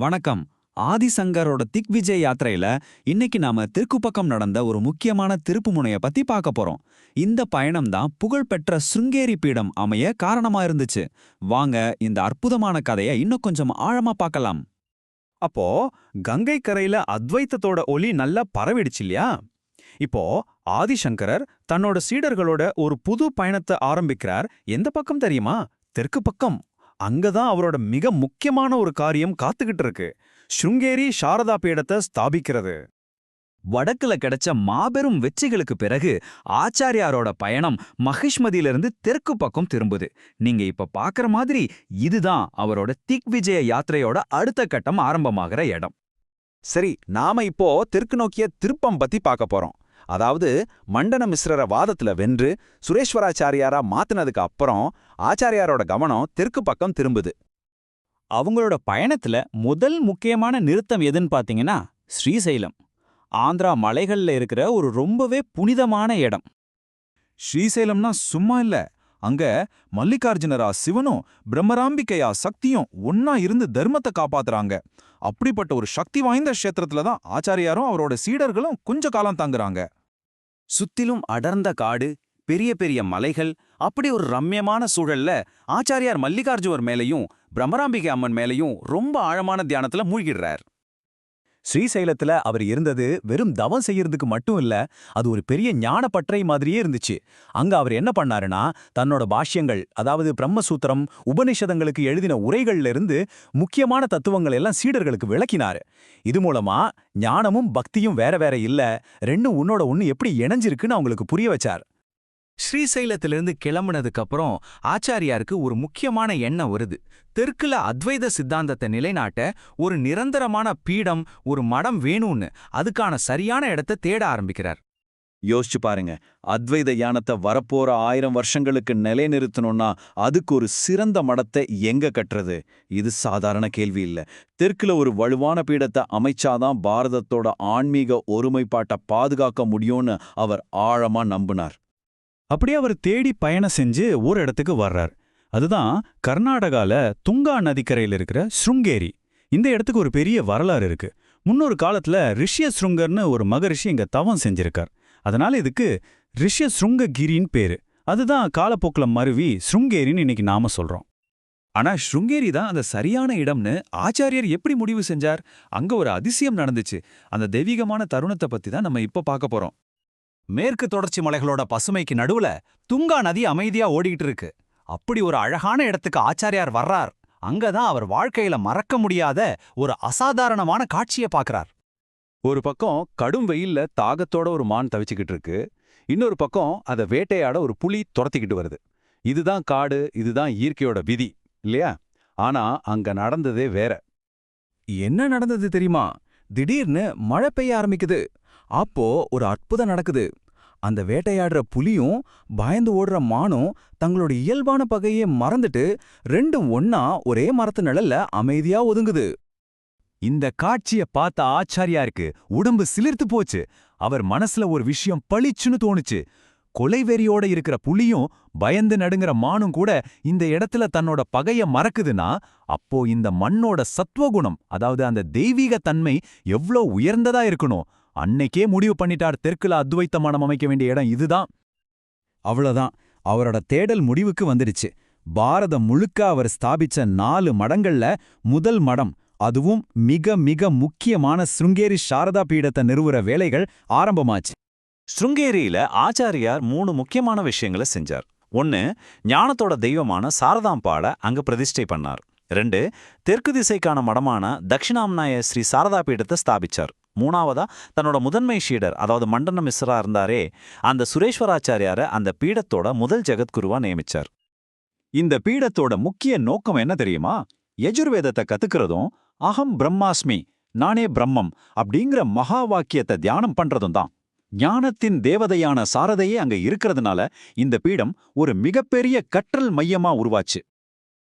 வணக்கம். ஆதிசங்கரோட திக்விஜய் யாத்திரையில இன்னைக்கு நாம தெற்கு பக்கம் நடந்த ஒரு முக்கியமான திருப்புமுனைய பத்தி பார்க்க போறோம். இந்த பயணம் தான் புகழ்பெற்ற சிருங்கேரி பீடம் அமைய காரணமா இருந்துச்சு. வாங்க இந்த அற்புதமான கதையை இன்னும் கொஞ்சம் ஆழமா பார்க்கலாம். அப்போ கங்கை கரையில அத்வைத்தத்தோட ஒலி நல்லா பரவிடுச்சு இல்லையா? இப்போ ஆதிசங்கரர் தன்னோட சீடர்களோட ஒரு புது பயணத்தை ஆரம்பிக்கிறார். எந்த பக்கம் தெரியுமா? தெற்கு பக்கம். அங்கதான் அவரோட மிக முக்கியமான ஒரு காரியம் காத்துக்கிட்டு இருக்கு. ஸ்ருங்கேரி சாரதா பீடத்தை ஸ்தாபிக்கிறது. வடக்குல கிடைச்ச மாபெரும் வெற்றிகளுக்கு பிறகு ஆச்சாரியாரோட பயணம் மகிஷ்மதியிலிருந்து தெற்கு பக்கம் திரும்புது. நீங்க இப்ப பாக்குற மாதிரி இதுதான் அவரோட திக்விஜய யாத்திரையோட அடுத்த கட்டம் ஆரம்பமாகிற இடம். சரி, நாம இப்போ தெற்கு நோக்கிய திருப்பம் பத்தி பார்க்க போறோம். அதாவது மண்டன மிஸ்ரர வாதத்துல வென்று சுரேஸ்வராச்சாரியாரா மாத்தினதுக்கு அப்புறம் ஆச்சாரியாரோட கவனம் தெற்கு பக்கம் திரும்புது. அவங்களோட பயணத்துல முதல் முக்கியமான நிறுத்தம் எதுன்னு பாத்தீங்கன்னா ஸ்ரீசைலம். ஆந்திரா மலைகள்ல இருக்கிற ஒரு ரொம்பவே புனிதமான இடம். ஸ்ரீசைலம்னா சும்மா இல்ல. அங்க மல்லிகார்ஜுனரா சிவனும் பிரம்மராம்பிகையா சக்தியும் ஒன்னா இருந்து தர்மத்தை காப்பாத்துறாங்க. அப்படிப்பட்ட ஒரு சக்தி வாய்ந்த க்ஷேத்திரத்துல தான் ஆச்சாரியாரும் அவரோட சீடர்களும் கொஞ்ச காலம் தாங்குறாங்க. சுத்திலும் அடர்ந்த காடு, பெரிய பெரிய மலைகள், அப்படி ஒரு ரம்யமான சூழல்ல ஆச்சாரியார் மல்லிகார்ஜுனர் மேலையும் பிரம்மராம்பிகை அம்மன் மேலையும் ரொம்ப ஆழமான தியானத்துல மூழ்கிடுறார். ஸ்ரீசைலத்துல அவர் இருந்தது வெறும் தவம் செய்யறதுக்கு மட்டும் இல்ல, அது ஒரு பெரிய ஞான பற்றை மாதிரியே இருந்துச்சு. அங்க அவர் என்ன பண்ணாருன்னா, தன்னோட பாஷ்யங்கள், அதாவது பிரம்மசூத்திரம், உபநிஷதங்களுக்கு எழுதின உரைகள்ல இருந்து முக்கியமான தத்துவங்கள் எல்லாம் சீடர்களுக்கு விளக்கினாரு. இது மூலமா ஞானமும் பக்தியும் வேற வேற இல்ல, ரெண்டும் உன்னோட ஒன்னு எப்படி இணைஞ்சிருக்குன்னு அவங்களுக்கு புரிய வச்சார். ஸ்ரீசைலத்திலிருந்து கிளம்புனதுக்கு அப்புறம் ஆச்சாரியாருக்கு ஒரு முக்கியமான எண்ணம் வருது. தெற்குல அத்வைத சித்தாந்தத்தை நிலைநாட்ட ஒரு நிரந்தரமான பீடம், ஒரு மடம் வேணும்னு அதுக்கான சரியான இடத்தை தேட ஆரம்பிக்கிறார். யோசிச்சு பாருங்க, அத்வைத யானத்தை வரப்போற 1000 வருஷங்களுக்கு நிலைநிறுத்தணும்னா அதுக்கு ஒரு சிறந்த மடத்தை எங்க கட்டுறது? இது சாதாரண கேள்வி இல்ல. தெற்குல ஒரு வலுவான பீடத்தை அமைச்சாதான் பாரதத்தோட ஆன்மீக ஒருமைப்பாட்டை பாதுகாக்க முடியும்னு அவர் ஆழமா நம்பினார். அப்படியே அவர் தேடி பயணம் செஞ்சு ஒரு இடத்துக்கு வர்றார். அதுதான் கர்நாடகால துங்கா நதிக்கரையில் இருக்கிற ஸ்ருங்கேரி. இந்த இடத்துக்கு ஒரு பெரிய வரலாறு இருக்கு. முன்னொரு காலத்துல ரிஷ்யஸ்ருங்கர்னு ஒரு மகரிஷி இங்க தவம் செஞ்சிருக்கார். அதனால இதுக்கு ரிஷ்யஸ்ருங்ககிரின்னு பேரு. அதுதான் காலப்போக்கில் மருவி ஸ்ருங்கேரின்னு இன்னைக்கு நாம சொல்றோம். ஆனா ஸ்ருங்கேரி தான் அந்த சரியான இடம்னு ஆச்சாரியர் எப்படி முடிவு செஞ்சார்? அங்க ஒரு அதிசயம் நடந்துச்சு. அந்த தெய்வீகமான தருணத்தை பத்தி தான் நம்ம இப்ப பார்க்க போறோம். மேற்கு தொடர்ச்சி மலைகளோட பசுமைக்கு நடுவுல துங்கா நதி அமைதியா ஓடிக்கிட்டு இருக்கு. அப்படி ஒரு அழகான இடத்துக்கு ஆச்சாரியார் வர்றார். அங்கதான் அவர் வாழ்க்கையில மறக்க முடியாத ஒரு அசாதாரணமான காட்சியை பார்க்கறார். ஒரு பக்கம் கடும் வெயில்ல தாகத்தோட ஒரு மான் தவிச்சுக்கிட்டு இருக்கு. இன்னொரு பக்கம் அதை வேட்டையாட ஒரு புலி துரத்திக்கிட்டு வருது. இதுதான் காடு, இதுதான் இயற்கையோட விதி இல்லையா? ஆனா அங்க நடந்ததே வேற. என்ன நடந்தது தெரியுமா? திடீர்னு மழை பெய்ய ஆரம்பிக்குது. அப்போ ஒரு அற்புதம் நடக்குது. அந்த வேட்டையாடுற புலியும் பயந்து ஓடுற மானும் தங்களோட இயல்பான பகையை மறந்துட்டு ரெண்டும் ஒன்னா ஒரே மரத்து நிழல்ல அமைதியா ஒதுங்குது. இந்த காட்சிய பார்த்த ஆச்சாரியாருக்கு உடம்பு சிலிர்த்து போச்சு. அவர் மனசுல ஒரு விஷயம் பளிச்சுன்னு தோணுச்சு. கொலைவெறியோட இருக்கிற புலியும் பயந்து நடுங்கிற மானும் கூட இந்த இடத்துல தன்னோட பகைய மறக்குதுன்னா, அப்போ இந்த மண்ணோட சத்வகுணம், அதாவது அந்த தெய்வீக தன்மை எவ்ளோ உயர்ந்ததா இருக்கணும். அன்னைக்கே முடிவு பண்ணிட்டார், தெற்குல அத்வைத்த மடம் அமைக்க வேண்டிய இடம் இதுதான். அவ்வளவுதான், அவரோட தேடல் முடிவுக்கு வந்துடுச்சு. பாரதம் முழுக்க அவர் ஸ்தாபிச்ச 4 மடங்கள்ல முதல் மடம், அதுவும் மிக மிக முக்கியமான ஸ்ருங்கேரி சாரதா பீடத்தை நிறுவுற வேலைகள் ஆரம்பமாச்சு. ஸ்ருங்கேரியில ஆச்சாரியார் 3 முக்கியமான விஷயங்களை செஞ்சார். 1, ஞானத்தோட தெய்வமான சாரதாம்பாள அங்க பிரதிஷ்டை பண்ணார். 2, தெற்கு திசைக்கான மடமான தட்சிணாம்னாய ஸ்ரீ சாரதா பீடத்தை ஸ்தாபிச்சார். 3வதா தன்னோட முதன்மை ஷீடர், அதாவது மண்டன மிஸ்ரா இருந்தாரே, அந்த சுரேஸ்வராச்சாரியார அந்த பீடத்தோட முதல் ஜெகத்குருவா நியமிச்சார். இந்த பீடத்தோட முக்கிய நோக்கம் என்ன தெரியுமா? யஜுர்வேதத்தை கத்துக்கிறதும், அகம் பிரம்மாஸ்மி, நானே பிரம்மம் அப்படிங்கிற மகா வாக்கியத்தை தியானம் பண்றதும் தான். ஞானத்தின் தேவதையான சாரதையே அங்க இருக்கிறதுனால இந்த பீடம் ஒரு மிகப்பெரிய கற்றல் மையமா உருவாச்சு.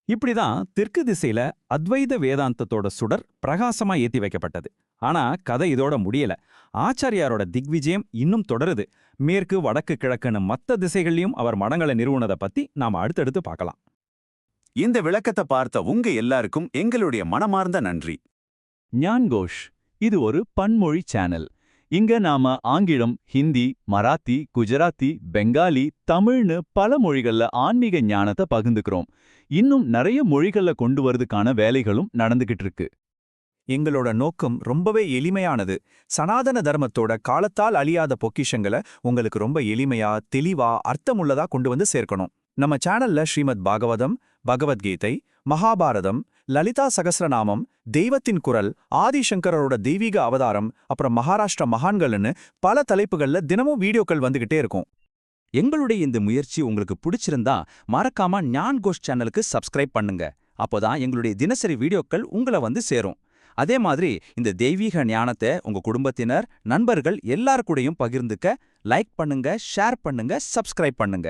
இப்படிதான் தெற்கு திசையில அத்வைத வேதாந்தத்தோட சுடர் பிரகாசமா ஏத்தி வைக்கப்பட்டது. ஆனா கதை இதோட முடியல. ஆச்சாரியாரோட திக்விஜயம் இன்னும் தொடருது. மேற்கு, வடக்கு, கிழக்குன்னு மத்த திசைகள்லயும் அவர் மடங்களை நிறுவனதை பத்தி நாம அடுத்தடுத்து பார்க்கலாம். இந்த விளக்கத்தை பார்த்த உங்க எல்லாருக்கும் எங்களுடைய மனமார்ந்த நன்றி. ஞான்கோஷ் இது ஒரு பன்மொழி சேனல். இங்க நாம ஆங்கிலம், ஹிந்தி, மராத்தி, குஜராத்தி, பெங்காலி, தமிழ்னு பல மொழிகள்ல ஆன்மீக ஞானத்தை பகிர்ந்துக்கிறோம். இன்னும் நிறைய மொழிகள்ல கொண்டு வரதுக்கான வேலைகளும் நடந்துகிட்டு இருக்கு. எங்களோட நோக்கம் ரொம்பவே எளிமையானது. சனாதன தர்மத்தோட காலத்தால் அழியாத பொக்கிஷங்களை உங்களுக்கு ரொம்ப எளிமையா, தெளிவா, அர்த்தமுள்ளதா கொண்டு வந்து சேர்க்கணும். நம்ம சேனல்ல ஸ்ரீமத் பாகவதம், பகவத்கீதை, மகாபாரதம், லலிதா சகஸ்ரநாமம், தெய்வத்தின் குரல், ஆதிசங்கரோட தெய்வீக அவதாரம், அப்புறம் மகாராஷ்டிர மகான்கள்னு பல தலைப்புகள்ல தினமும் வீடியோக்கள் வந்துகிட்டே இருக்கும். எங்களுடைய இந்த முயற்சி உங்களுக்கு பிடிச்சிருந்தா மறக்காம ஞான் கோஷ் சேனலுக்கு சப்ஸ்கிரைப் பண்ணுங்க. அப்போதான் எங்களுடைய தினசரி வீடியோக்கள் உங்களை வந்து சேரும். அதே மாதிரி இந்த தெய்வீக ஞானத்தை உங்க குடும்பத்தினர், நண்பர்கள் எல்லார் கூடயும் பகிர்ந்துக்க லைக் பண்ணுங்க, ஷேர் பண்ணுங்க, சப்ஸ்கிரைப் பண்ணுங்க.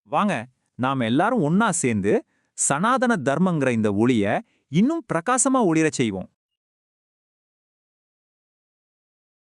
வாங்க, நாம எல்லாரும் ஒன்னா சேர்ந்து சனாதன தர்மங்கிற இந்த ஒளிய இன்னும் பிரகாசமா ஒளிரச் செய்வோம்.